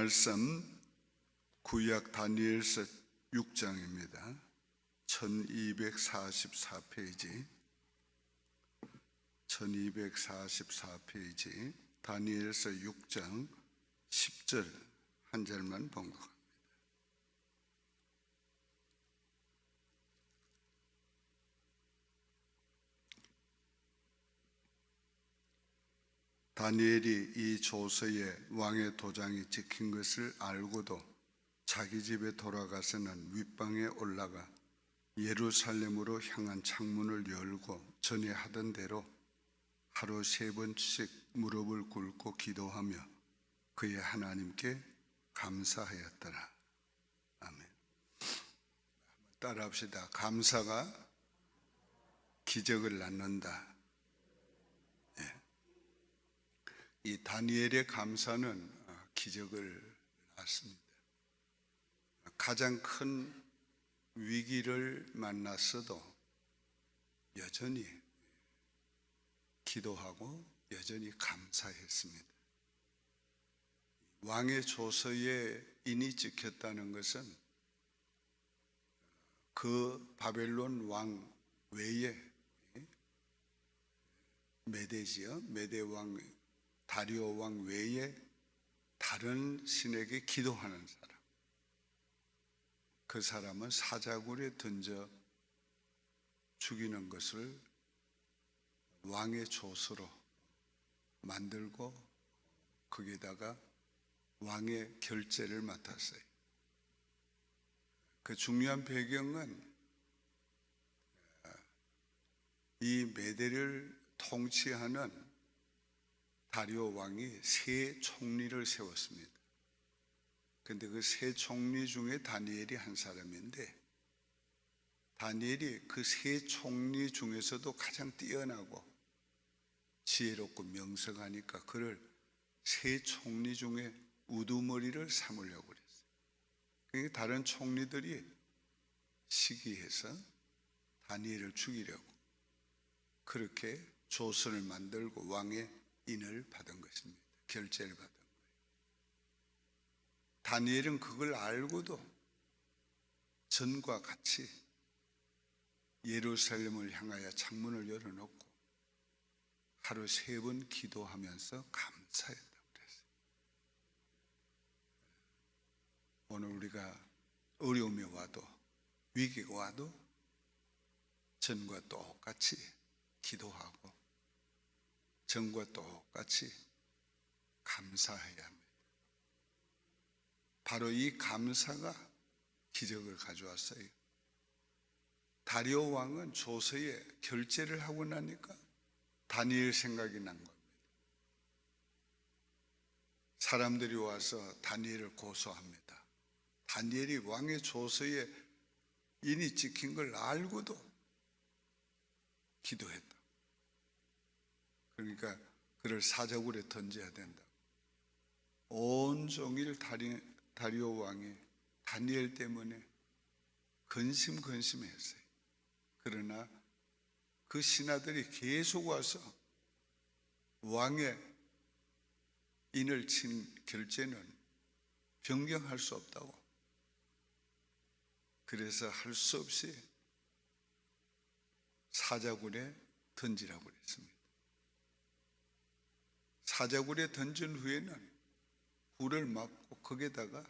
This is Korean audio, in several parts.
말씀 구약 다니엘서 6장입니다. 1244페이지 다니엘서 6장 10절 한 절만 봉독합니다. 다니엘이 이 조서에 왕의 도장이 찍힌 것을 알고도 자기 집에 돌아가서는 윗방에 올라가 예루살렘으로 향한 창문을 열고 전에 하던 대로 하루 3번씩 무릎을 꿇고 기도하며 그의 하나님께 감사하였더라. 아멘. 따라합시다. 감사가 기적을 낳는다. 이 다니엘의 감사는 기적을 낳습니다. 가장 큰 위기를 만났어도 여전히 기도하고 여전히 감사했습니다. 왕의 조서에 인이 찍혔다는 것은 그 바벨론 왕 외에 메대 왕 다리오 왕 외에 다른 신에게 기도하는 사람, 그 사람은 사자굴에 던져 죽이는 것을 왕의 조서로 만들고 거기다가 왕의 결제를 맡았어요. 그 중요한 배경은 이 메대를 통치하는 다리오 왕이 세 총리를 세웠습니다. 그런데 그 세 총리 중에 다니엘이 한 사람인데, 다니엘이 그 세 총리 중에서도 가장 뛰어나고 지혜롭고 명석하니까 그를 세 총리 중에 우두머리를 삼으려고 그랬어요. 그러니까 다른 총리들이 시기해서 다니엘을 죽이려고 그렇게 조선을 만들고 왕의 인을 받은 것입니다. 결제를 받은 거예요. 다니엘은 그걸 알고도 전과 같이 예루살렘을 향하여 창문을 열어놓고 하루 3번 기도하면서 감사했다고 그랬어요. 오늘 우리가 어려움이 와도 위기가 와도 전과 똑같이 기도하고 전과 똑같이 감사해야 합니다. 바로 이 감사가 기적을 가져왔어요. 다리오 왕은 조서에 결제를 하고 나니까 다니엘 생각이 난 겁니다. 사람들이 와서 다니엘을 고소합니다. 다니엘이 왕의 조서에 인이 찍힌 걸 알고도 기도했다. 그러니까 그를 사자굴에 던져야 된다. 온종일 다리오 왕이 다니엘 때문에 근심했어요. 그러나 그 신하들이 계속 와서 왕의 인을 친 결제는 변경할 수 없다고, 그래서 할 수 없이 사자굴에 던지라고 그랬습니다. 사자굴에 던진 후에는 굴을 막고 거기다가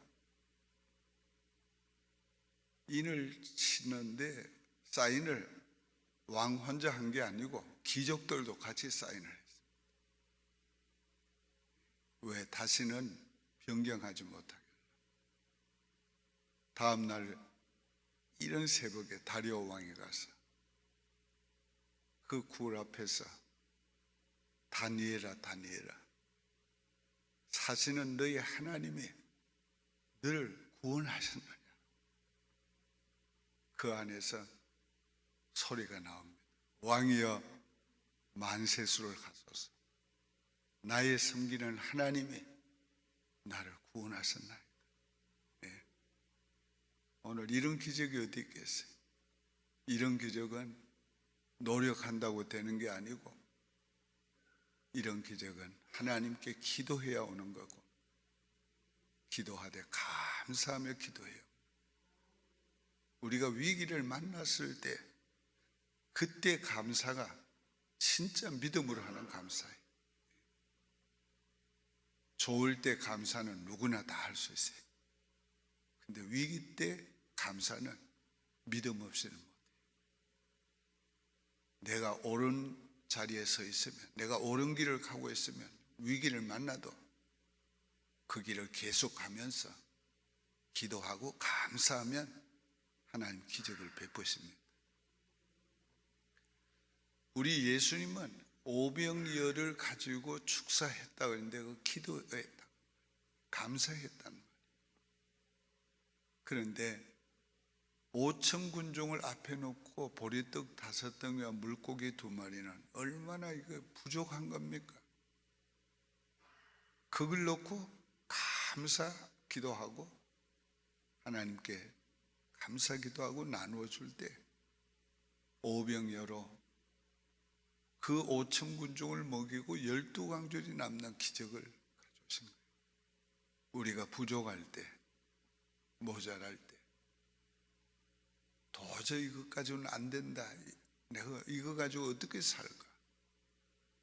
인을 치는데 사인을 왕 혼자 한 게 아니고 귀족들도 같이 사인을 했습니다. 왜? 다시는 변경하지 못하게. 다음 날 이른 새벽에 다리오 왕이 가서 그 굴 앞에서 다니엘아 사실은 너희 하나님이 너를 구원하셨느냐. 그 안에서 소리가 나옵니다. 왕이여 만세수를 가소서. 나의 섬기는 하나님이 나를 구원하셨나이다. 네. 오늘 이런 기적이 어디 있겠어요? 이런 기적은 노력한다고 되는 게 아니고 이런 기적은 하나님께 기도해야 오는 거고 기도하되 감사하며 기도해요. 우리가 위기를 만났을 때 그때 감사가 진짜 믿음으로 하는 감사예요. 좋을 때 감사는 누구나 다 할 수 있어요. 근데 위기 때 감사는 믿음 없이는 못해요. 내가 옳은 자리에 서 있으면, 내가 옳은 길을 가고 있으면 위기를 만나도 그 길을 계속하면서 기도하고 감사하면 하나님 기적을 베푸십니다. 우리 예수님은 오병이어를 가지고 축사했다고 했는데 그 기도했다, 감사했단 말이에요. 그런데 5천 군종을 앞에 놓고 보리떡 5덩이와 물고기 2마리는 얼마나 이거 부족한 겁니까? 그걸 놓고 감사 기도하고 하나님께 감사 기도하고 나누어 줄 때 오병이어로 그 5천 군종을 먹이고 12광줄이 남는 기적을 가져오신 거예요. 우리가 부족할 때, 모자랄 때, 도저히 이것 가지고는 안 된다, 내가 이거 가지고 어떻게 살까,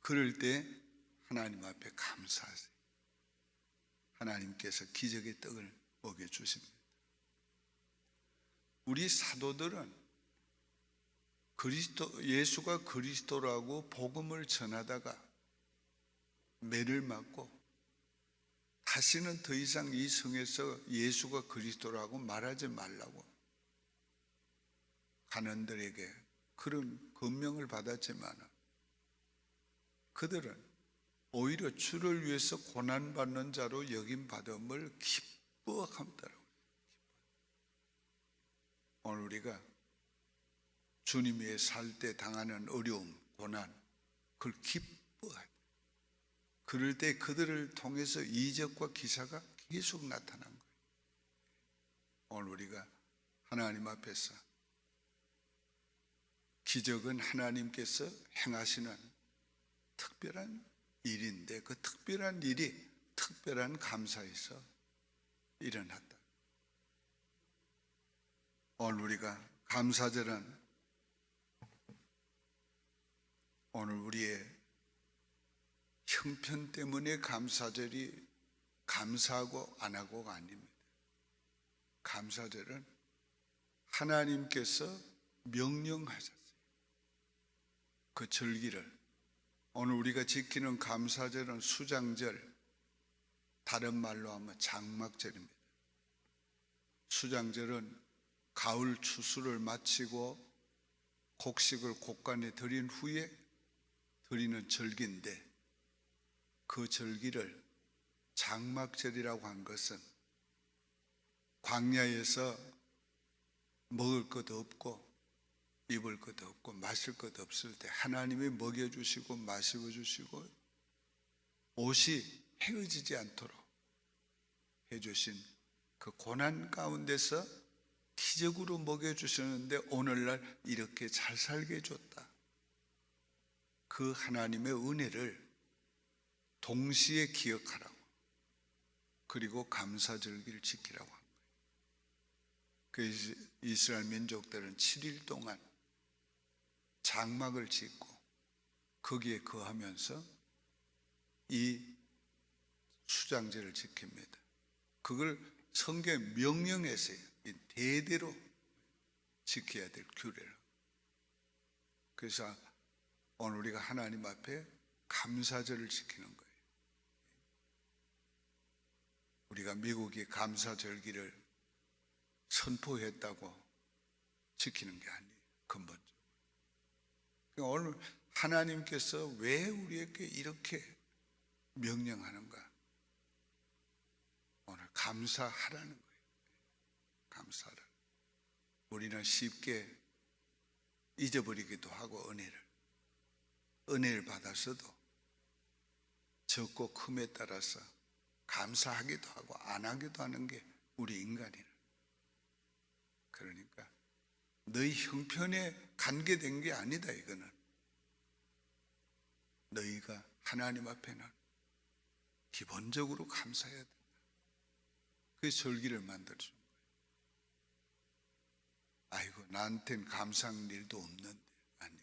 그럴 때 하나님 앞에 감사하세요. 하나님께서 기적의 떡을 먹여주십니다. 우리 사도들은 예수가 그리스도라고 복음을 전하다가 매를 맞고 다시는 더 이상 이 성에서 예수가 그리스도라고 말하지 말라고 간원들에게 그런 권명을 받았지만 그들은 오히려 주를 위해서 고난받는 자로 여김받음을 기뻐하더라고요. 오늘 우리가 주님 위에 살 때 당하는 어려움, 고난, 그걸 기뻐해요. 그럴 때 그들을 통해서 이적과 기사가 계속 나타난 거예요. 오늘 우리가 하나님 앞에서 기적은 하나님께서 행하시는 특별한 일인데 그 특별한 일이 특별한 감사에서 일어났다. 오늘 우리가 감사절은 오늘 우리의 형편 때문에 감사절이 감사하고 안 하고가 아닙니다. 감사절은 하나님께서 명령하셨어요. 그 절기를 오늘 우리가 지키는 감사절은 수장절, 다른 말로 하면 장막절입니다. 수장절은 가을 추수를 마치고 곡식을 곡간에 들인 후에 드리는 절기인데 그 절기를 장막절이라고 한 것은 광야에서 먹을 것 없고 입을 것 없고 마실 것 없을 때 하나님이 먹여주시고 마시고주시고 옷이 헤어지지 않도록 해주신 그 고난 가운데서 기적으로 먹여주셨는데 오늘날 이렇게 잘 살게 해줬다. 그 하나님의 은혜를 동시에 기억하라고, 그리고 감사절기를 지키라고 한 거예요. 그 이스라엘 민족들은 7일 동안 장막을 짓고 거기에 거하면서 이 수장제를 지킵니다. 그걸 성경에 명령했어요. 대대로 지켜야 될 규례라. 그래서 오늘 우리가 하나님 앞에 감사절을 지키는 거예요. 우리가 미국이 감사절기를 선포했다고 지키는 게 아니에요. 근본적으로. 오늘 하나님께서 왜 우리에게 이렇게 명령하는가? 오늘 감사하라는 거예요. 감사하라. 우리는 쉽게 잊어버리기도 하고 은혜를 받았어도 적고 큼에 따라서 감사하기도 하고 안 하기도 하는 게 우리 인간이라. 그러니까 너희 형편에 관계된 게 아니다. 이거는 너희가 하나님 앞에는 기본적으로 감사해야 된다. 그 절기를 만들어준 거예요. 아이고, 나한텐 감사할 일도 없는데. 아니,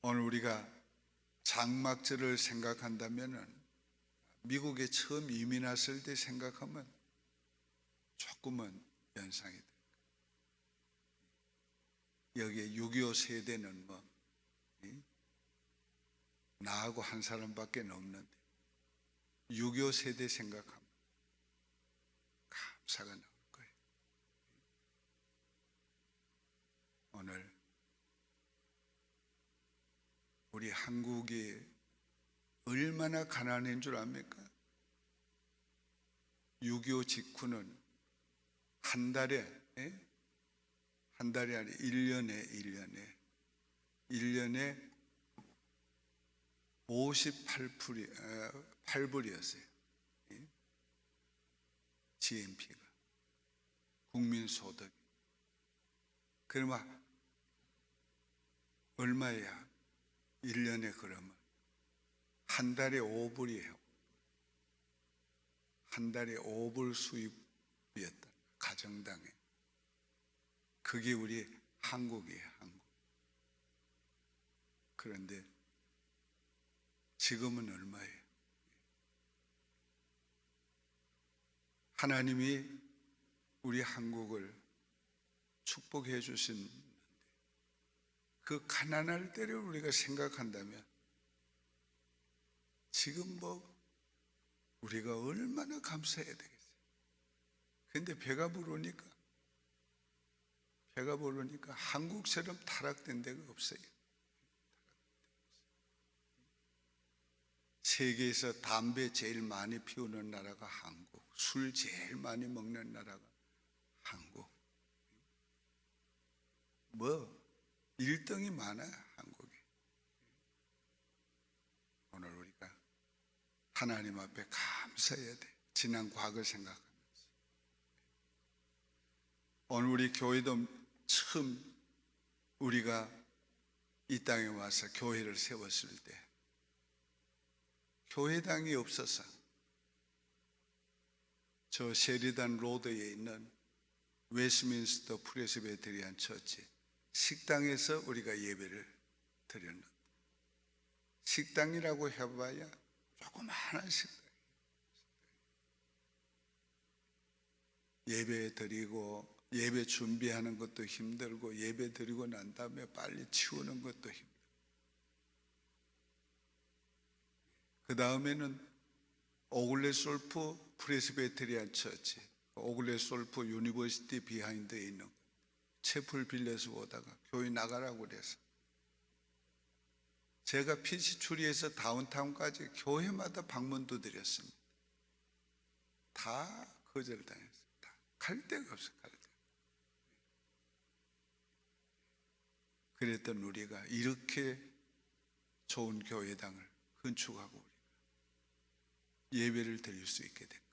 오늘 우리가 장막절을 생각한다면은 미국에 처음 이민 왔을 때 생각하면 조금은 연상이 돼요. 여기에 6.25 세대는 뭐 나하고 한 사람밖에 없는데 6.25 세대 생각하면 감사가 나올 거예요. 오늘 우리 한국이 얼마나 가난한 줄 압니까? 6.25 직후는 한 달에 아니 1년에 58불이었어요. GNP가 국민소득. 그러면 얼마야? 1년에 그러면 한 달에 5불이에요. 한 달에 5불 수입이었다. 가정당에. 그게 우리 한국이에요. 한국. 그런데 지금은 얼마예요? 하나님이 우리 한국을 축복해 주신 그 가난할 때를 우리가 생각한다면 지금 뭐 우리가 얼마나 감사해야 되겠어요. 근데 배가 부르니까 한국처럼 타락된 데가 없어요. 세계에서 담배 제일 많이 피우는 나라가 한국, 술 제일 많이 먹는 나라가 한국. 뭐 1등이 많아요, 한국이. 오늘 우리가 하나님 앞에 감사해야 돼. 지난 과거 생각하면서. 오늘 우리 교회도 처음 우리가 이 땅에 와서 교회를 세웠을 때 교회당이 없어서 저 셰리단 로드에 있는 웨스트민스터 프레스비테리안 처치 식당에서 우리가 예배를 드렸는데, 식당이라고 해봐야 조그마한 식당. 예배 드리고 예배 준비하는 것도 힘들고 예배 드리고 난 다음에 빨리 치우는 것도 힘들고, 그 다음에는 오글레솔프 프레스비테리안 처치, 오글레솔프 유니버시티 비하인드에 있는 채플 빌려서 오다가 교회 나가라고 그래서 제가 피치추리에서 다운타운까지 교회마다 방문도 드렸습니다. 다 거절당했어요. 다 갈 데가 없어요. 갈 데가. 그랬던 우리가 이렇게 좋은 교회당을 건축하고 우리가 예배를 드릴 수 있게 된 거예요.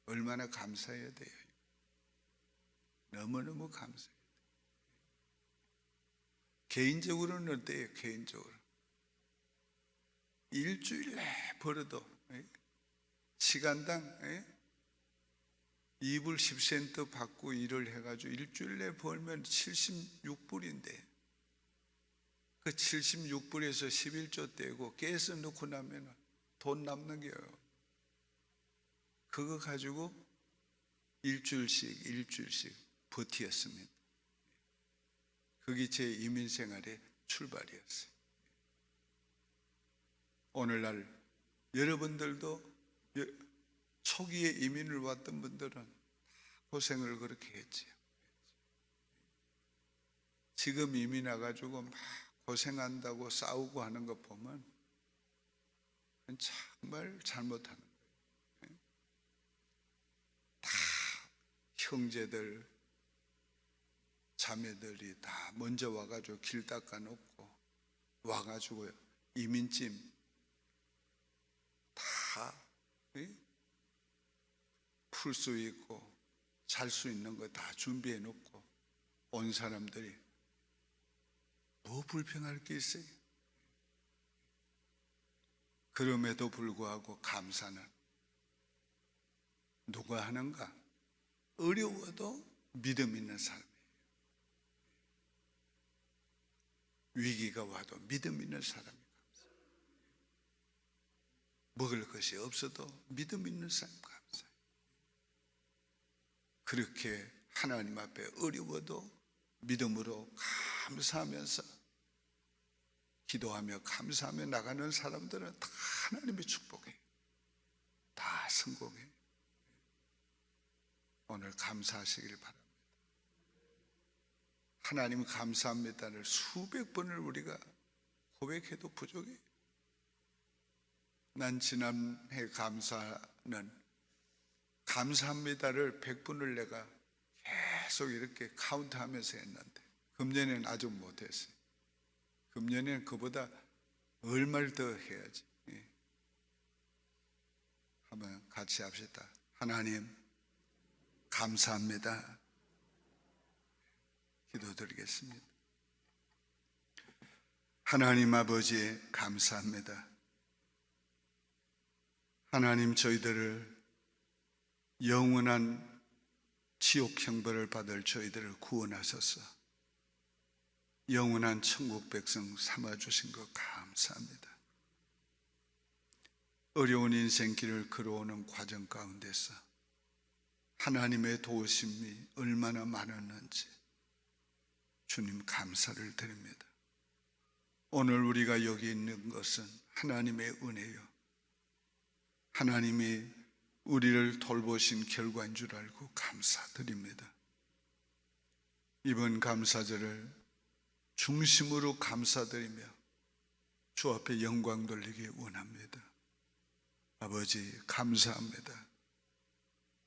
얼마나 감사해야 돼요. 너무너무 감사해요. 개인적으로는 어때요? 개인적으로 일주일 내 벌어도 시간당 2불 10센트 받고 일을 해가지고 일주일 내 벌면 76불인데 그 76불에서 11조 떼고 깨서 넣고 나면 돈 남는 게요. 그거 가지고 일주일씩 버티었습니다. 그게 제 이민 생활의 출발이었어요. 오늘날 여러분들도 초기에 이민을 왔던 분들은 고생을 그렇게 했지요. 지금 이민 와가지고 막 고생한다고 싸우고 하는 것 보면 정말 잘못하는 거예요. 다 형제들 자매들이 다 먼저 와가지고 길 닦아놓고 와가지고 이민짐 다 풀 수 있고 살 수 있는 거 다 준비해 놓고 온 사람들이 뭐 불평할 게 있어요? 그럼에도 불구하고 감사는 누가 하는가? 어려워도 믿음 있는 사람이에요. 위기가 와도 믿음 있는 사람이 감사해요. 먹을 것이 없어도 믿음 있는 사람 감사해요. 그렇게 하나님 앞에 어려워도 믿음으로 감사하면서 기도하며 감사하며 나가는 사람들은 다 하나님의 축복이에요. 다 성공해요. 오늘 감사하시길 바랍니다. 하나님 감사합니다를 수백 번을 우리가 고백해도 부족해요. 난 지난해 감사합니다를 100번을 내가 계속 이렇게 카운트하면서 했는데 금년에는 아주 못했어요. 금년에는 그보다 얼마를 더 해야지. 한번 같이 합시다. 하나님 감사합니다. 기도드리겠습니다. 하나님 아버지 감사합니다. 하나님 저희들을 영원한 지옥 형벌을 받을 저희들을 구원하셔서 영원한 천국 백성 삼아주신 것 감사합니다. 어려운 인생길을 걸어오는 과정 가운데서 하나님의 도우심이 얼마나 많았는지 주님 감사를 드립니다. 오늘 우리가 여기 있는 것은 하나님의 은혜요, 하나님이 우리를 돌보신 결과인 줄 알고 감사드립니다. 이번 감사절을 중심으로 감사드리며 주 앞에 영광 돌리기 원합니다. 아버지 감사합니다.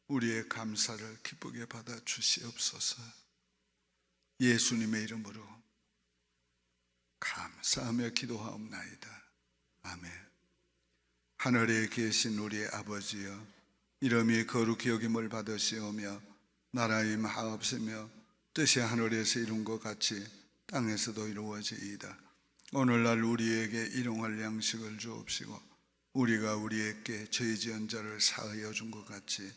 우리의 감사를 기쁘게 받아 주시옵소서. 예수님의 이름으로 감사하며 기도하옵나이다. 아멘. 하늘에 계신 우리의 아버지여, 이름이 거룩히 여김을 받으시오며 나라의 마옵시며 뜻이 하늘에서 이룬 것 같이 땅에서도 이루어지이다. 오늘날 우리에게 일용할 양식을 주옵시고 우리가 우리에게 저희 지은 자를 사하여 준 것 같이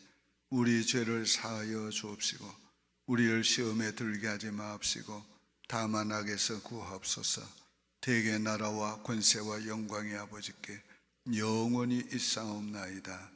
우리 죄를 사하여 주옵시고 우리를 시험에 들게 하지 마옵시고 다만 악에서 구하옵소서. 대개 나라와 권세와 영광의 아버지께 영원히 있사옵나이다.